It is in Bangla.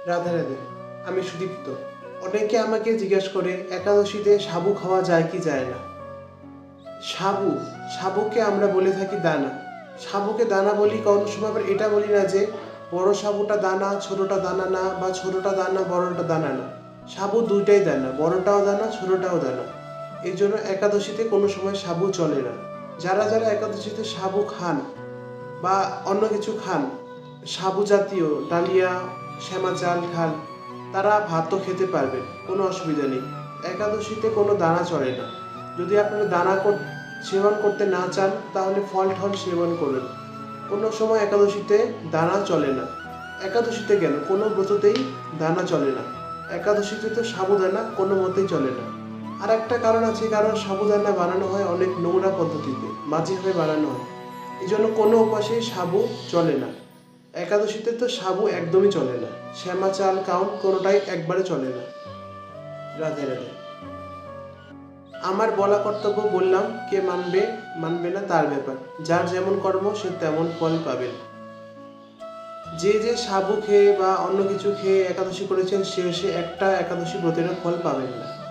রাধে রাধে। আমি সুদীপ্ত। অনেকে আমাকে জিজ্ঞেস করে একাদশীতে সাবু খাওয়া যায় কি যায় না। সাবু সাবুকে আমরা বলে থাকি দানা। সাবুকে দানা বলি, কোনো সময় আবার এটা বলি না যে বড় সাবুটা দানা ছোটটা দানা না, বা ছোটটা দানা বড়টা দানা না। সাবু দুইটাই দানা, বড়টাও দানা ছোটটাও দানা। এই জন্য একাদশীতে কোনো সময় সাবু চলে না। যারা যারা একাদশীতে সাবু খান বা অন্য কিছু খান, সাবু জাতীয় ডালিয়া শ্যামা চাল খান, তারা ভাতও খেতে পারবেন, কোনো অসুবিধা নেই। একাদশীতে কোনো দানা চলে না। যদি আপনারা সেবন করতে না চান তাহলে ফল ঠল সেবন করুন। কোনো সময় একাদশীতে দানা চলে না। একাদশীতে কেন, কোনো ব্রততেই দানা চলে না। একাদশীতে তো সাবুদানা কোনো মতেই চলে না। আর একটা কারণ আছে, কারণ সাবুদানা বানানো হয় অনেক নোংরা পদ্ধতিতে, বাজেভাবে বানানো হয়। এই জন্য কোনো উপাসেই সাবু চলে না। একাদশীতে তো সাবু একদমই চলে না। শ্যামা চাল কাউন কোনোটাই একবারে চলে না। রাধে রাধে। আমার বলা কর্তব্য বললাম, কে মানবে মানবে না তার ব্যাপার। যার যেমন কর্ম সে তেমন ফল পাবেন। যে যে সাবু খেয়ে বা অন্য কিছু খেয়ে একাদশী করেছেন, সে একটা একাদশী ব্রতের ফল পাবেন না।